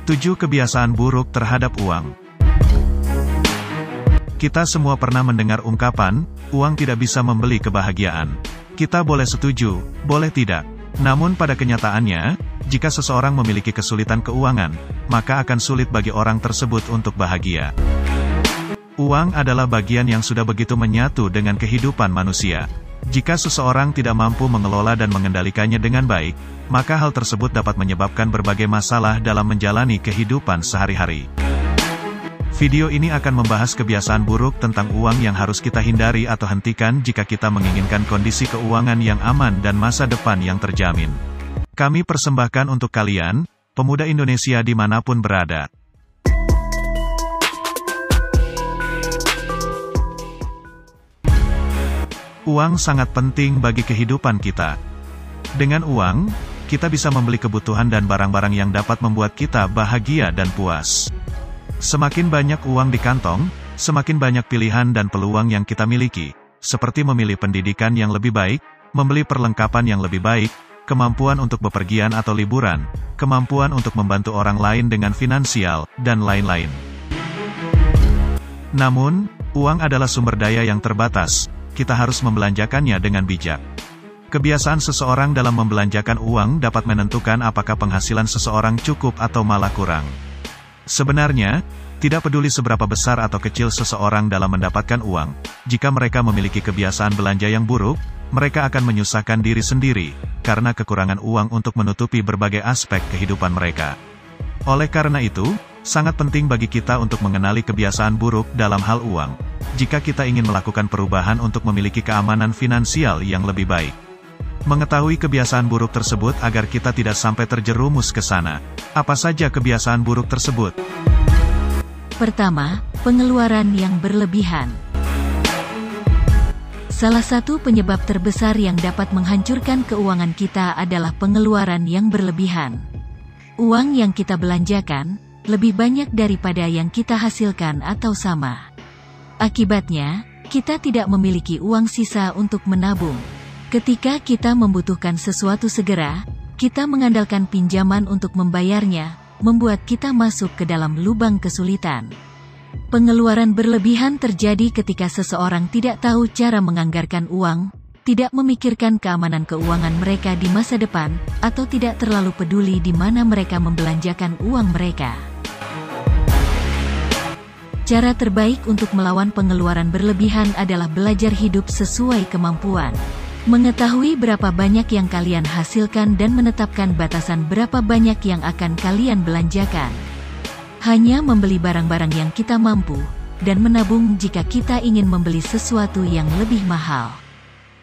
7 kebiasaan buruk terhadap uang. Kita semua pernah mendengar ungkapan, uang tidak bisa membeli kebahagiaan. Kita boleh setuju, boleh tidak. Namun pada kenyataannya, jika seseorang memiliki kesulitan keuangan, maka akan sulit bagi orang tersebut untuk bahagia. Uang adalah bagian yang sudah begitu menyatu dengan kehidupan manusia. Jika seseorang tidak mampu mengelola dan mengendalikannya dengan baik, maka hal tersebut dapat menyebabkan berbagai masalah dalam menjalani kehidupan sehari-hari. Video ini akan membahas kebiasaan buruk tentang uang yang harus kita hindari atau hentikan jika kita menginginkan kondisi keuangan yang aman dan masa depan yang terjamin. Kami persembahkan untuk kalian, pemuda Indonesia dimanapun berada. Uang sangat penting bagi kehidupan kita. Dengan uang, kita bisa membeli kebutuhan dan barang-barang yang dapat membuat kita bahagia dan puas. Semakin banyak uang di kantong, semakin banyak pilihan dan peluang yang kita miliki, seperti memilih pendidikan yang lebih baik, membeli perlengkapan yang lebih baik, kemampuan untuk bepergian atau liburan, kemampuan untuk membantu orang lain dengan finansial, dan lain-lain. Namun, uang adalah sumber daya yang terbatas, kita harus membelanjakannya dengan bijak. Kebiasaan seseorang dalam membelanjakan uang dapat menentukan apakah penghasilan seseorang cukup atau malah kurang. Sebenarnya, tidak peduli seberapa besar atau kecil seseorang dalam mendapatkan uang, jika mereka memiliki kebiasaan belanja yang buruk, mereka akan menyusahkan diri sendiri, karena kekurangan uang untuk menutupi berbagai aspek kehidupan mereka. Oleh karena itu, sangat penting bagi kita untuk mengenali kebiasaan buruk dalam hal uang, jika kita ingin melakukan perubahan untuk memiliki keamanan finansial yang lebih baik. Mengetahui kebiasaan buruk tersebut agar kita tidak sampai terjerumus ke sana. Apa saja kebiasaan buruk tersebut? Pertama, pengeluaran yang berlebihan. Salah satu penyebab terbesar yang dapat menghancurkan keuangan kita adalah pengeluaran yang berlebihan. Uang yang kita belanjakan lebih banyak daripada yang kita hasilkan atau sama. Akibatnya, kita tidak memiliki uang sisa untuk menabung. Ketika kita membutuhkan sesuatu segera, kita mengandalkan pinjaman untuk membayarnya, membuat kita masuk ke dalam lubang kesulitan. Pengeluaran berlebihan terjadi ketika seseorang tidak tahu cara menganggarkan uang, tidak memikirkan keamanan keuangan mereka di masa depan, atau tidak terlalu peduli di mana mereka membelanjakan uang mereka. Cara terbaik untuk melawan pengeluaran berlebihan adalah belajar hidup sesuai kemampuan. Mengetahui berapa banyak yang kalian hasilkan dan menetapkan batasan berapa banyak yang akan kalian belanjakan. Hanya membeli barang-barang yang kita mampu, dan menabung jika kita ingin membeli sesuatu yang lebih mahal.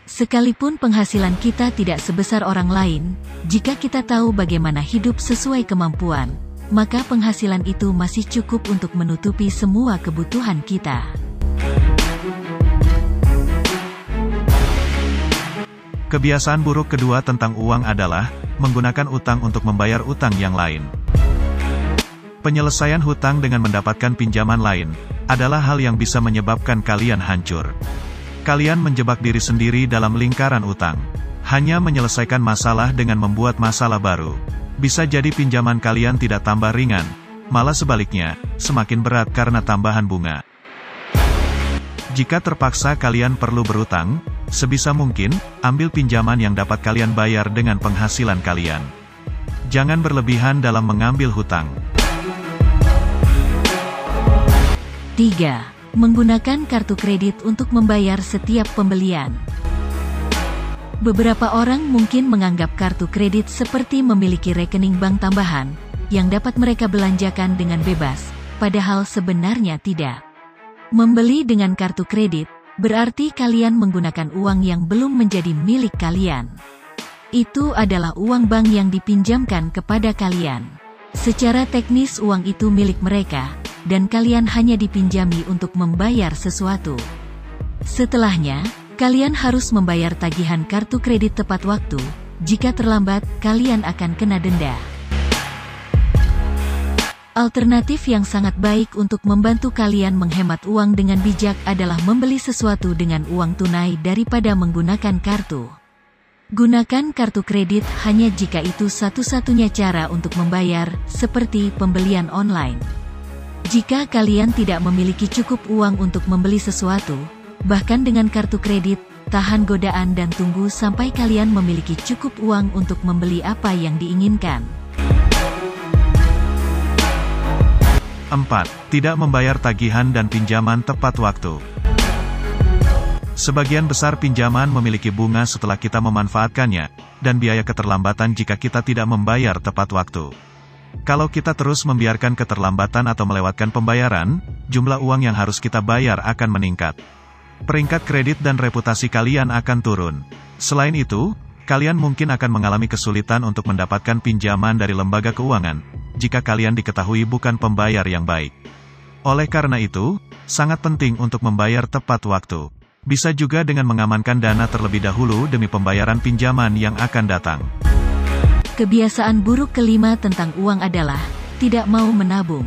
Sekalipun penghasilan kita tidak sebesar orang lain, jika kita tahu bagaimana hidup sesuai kemampuan, maka penghasilan itu masih cukup untuk menutupi semua kebutuhan kita. Kebiasaan buruk kedua tentang uang adalah menggunakan utang untuk membayar utang yang lain. Penyelesaian hutang dengan mendapatkan pinjaman lain adalah hal yang bisa menyebabkan kalian hancur. Kalian menjebak diri sendiri dalam lingkaran utang. Hanya menyelesaikan masalah dengan membuat masalah baru. Bisa jadi pinjaman kalian tidak tambah ringan, malah sebaliknya, semakin berat karena tambahan bunga. Jika terpaksa kalian perlu berutang, sebisa mungkin, ambil pinjaman yang dapat kalian bayar dengan penghasilan kalian. Jangan berlebihan dalam mengambil hutang. 3. Menggunakan kartu kredit untuk membayar setiap pembelian. Beberapa orang mungkin menganggap kartu kredit seperti memiliki rekening bank tambahan, yang dapat mereka belanjakan dengan bebas, padahal sebenarnya tidak. Membeli dengan kartu kredit berarti kalian menggunakan uang yang belum menjadi milik kalian. Itu adalah uang bank yang dipinjamkan kepada kalian. Secara teknis uang itu milik mereka, dan kalian hanya dipinjami untuk membayar sesuatu. Setelahnya, kalian harus membayar tagihan kartu kredit tepat waktu. Jika terlambat, kalian akan kena denda. Alternatif yang sangat baik untuk membantu kalian menghemat uang dengan bijak adalah membeli sesuatu dengan uang tunai daripada menggunakan kartu. Gunakan kartu kredit hanya jika itu satu-satunya cara untuk membayar, seperti pembelian online. Jika kalian tidak memiliki cukup uang untuk membeli sesuatu, bahkan dengan kartu kredit, tahan godaan dan tunggu sampai kalian memiliki cukup uang untuk membeli apa yang diinginkan. 4. Tidak membayar tagihan dan pinjaman tepat waktu. Sebagian besar pinjaman memiliki bunga setelah kita memanfaatkannya, dan biaya keterlambatan jika kita tidak membayar tepat waktu. Kalau kita terus membiarkan keterlambatan atau melewatkan pembayaran, jumlah uang yang harus kita bayar akan meningkat. Peringkat kredit dan reputasi kalian akan turun. Selain itu, kalian mungkin akan mengalami kesulitan untuk mendapatkan pinjaman dari lembaga keuangan, jika kalian diketahui bukan pembayar yang baik. Oleh karena itu, sangat penting untuk membayar tepat waktu. Bisa juga dengan mengamankan dana terlebih dahulu demi pembayaran pinjaman yang akan datang. Kebiasaan buruk kelima tentang uang adalah tidak mau menabung.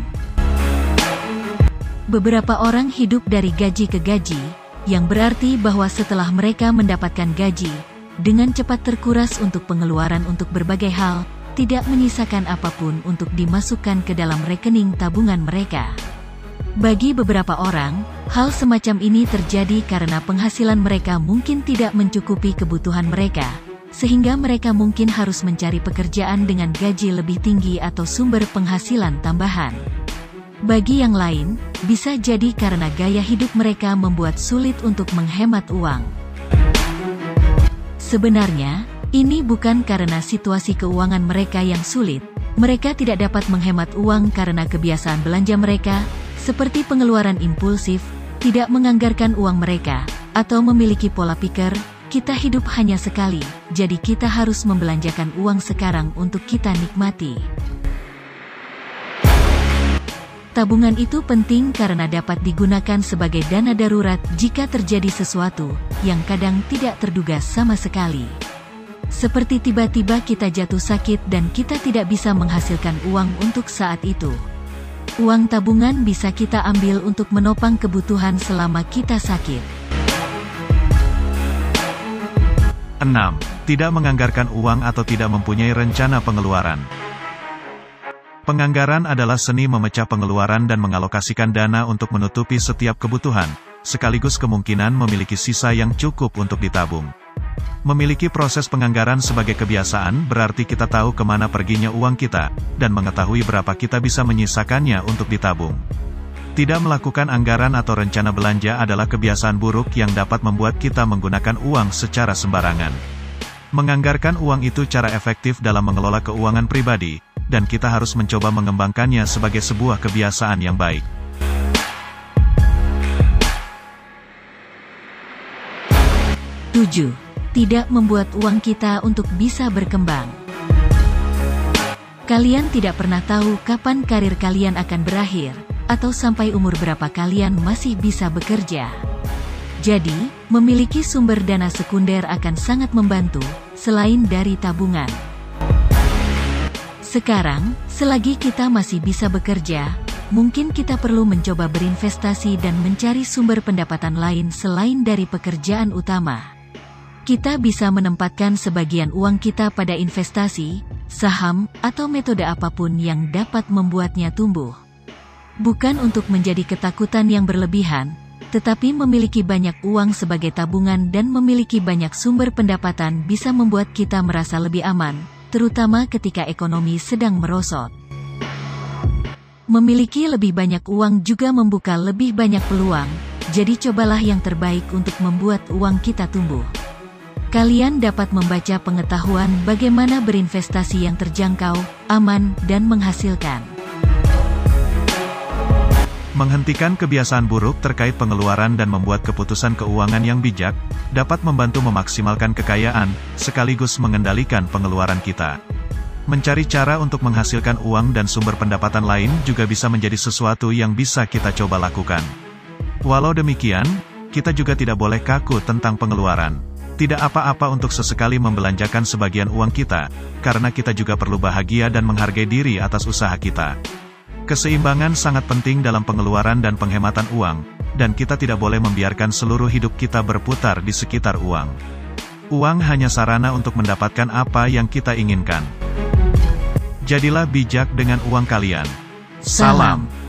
Beberapa orang hidup dari gaji ke gaji, yang berarti bahwa setelah mereka mendapatkan gaji, dengan cepat terkuras untuk pengeluaran untuk berbagai hal, tidak menyisakan apapun untuk dimasukkan ke dalam rekening tabungan mereka. Bagi beberapa orang, hal semacam ini terjadi karena penghasilan mereka mungkin tidak mencukupi kebutuhan mereka, sehingga mereka mungkin harus mencari pekerjaan dengan gaji lebih tinggi atau sumber penghasilan tambahan. Bagi yang lain, bisa jadi karena gaya hidup mereka membuat sulit untuk menghemat uang. Sebenarnya, ini bukan karena situasi keuangan mereka yang sulit. Mereka tidak dapat menghemat uang karena kebiasaan belanja mereka, seperti pengeluaran impulsif, tidak menganggarkan uang mereka, atau memiliki pola pikir, kita hidup hanya sekali, jadi kita harus membelanjakan uang sekarang untuk kita nikmati. Tabungan itu penting karena dapat digunakan sebagai dana darurat jika terjadi sesuatu yang kadang tidak terduga sama sekali. Seperti tiba-tiba kita jatuh sakit dan kita tidak bisa menghasilkan uang untuk saat itu. Uang tabungan bisa kita ambil untuk menopang kebutuhan selama kita sakit. 6. Tidak menganggarkan uang atau tidak mempunyai rencana pengeluaran. Penganggaran adalah seni memecah pengeluaran dan mengalokasikan dana untuk menutupi setiap kebutuhan, sekaligus kemungkinan memiliki sisa yang cukup untuk ditabung. Memiliki proses penganggaran sebagai kebiasaan berarti kita tahu kemana perginya uang kita, dan mengetahui berapa kita bisa menyisakannya untuk ditabung. Tidak melakukan anggaran atau rencana belanja adalah kebiasaan buruk yang dapat membuat kita menggunakan uang secara sembarangan. Menganggarkan uang itu cara efektif dalam mengelola keuangan pribadi, dan kita harus mencoba mengembangkannya sebagai sebuah kebiasaan yang baik. 7. Tidak membuat uang kita untuk bisa berkembang. Kalian tidak pernah tahu kapan karir kalian akan berakhir, atau sampai umur berapa kalian masih bisa bekerja. Jadi, memiliki sumber dana sekunder akan sangat membantu, selain dari tabungan. Sekarang, selagi kita masih bisa bekerja, mungkin kita perlu mencoba berinvestasi dan mencari sumber pendapatan lain selain dari pekerjaan utama. Kita bisa menempatkan sebagian uang kita pada investasi, saham, atau metode apapun yang dapat membuatnya tumbuh. Bukan untuk menjadi ketakutan yang berlebihan, tetapi memiliki banyak uang sebagai tabungan dan memiliki banyak sumber pendapatan bisa membuat kita merasa lebih aman, terutama ketika ekonomi sedang merosot. Memiliki lebih banyak uang juga membuka lebih banyak peluang, jadi cobalah yang terbaik untuk membuat uang kita tumbuh. Kalian dapat membaca pengetahuan bagaimana berinvestasi yang terjangkau, aman, dan menghasilkan. Menghentikan kebiasaan buruk terkait pengeluaran dan membuat keputusan keuangan yang bijak, dapat membantu memaksimalkan kekayaan, sekaligus mengendalikan pengeluaran kita. Mencari cara untuk menghasilkan uang dan sumber pendapatan lain juga bisa menjadi sesuatu yang bisa kita coba lakukan. Walau demikian, kita juga tidak boleh kaku tentang pengeluaran. Tidak apa-apa untuk sesekali membelanjakan sebagian uang kita, karena kita juga perlu bahagia dan menghargai diri atas usaha kita. Keseimbangan sangat penting dalam pengeluaran dan penghematan uang, dan kita tidak boleh membiarkan seluruh hidup kita berputar di sekitar uang. Uang hanya sarana untuk mendapatkan apa yang kita inginkan. Jadilah bijak dengan uang kalian. Salam.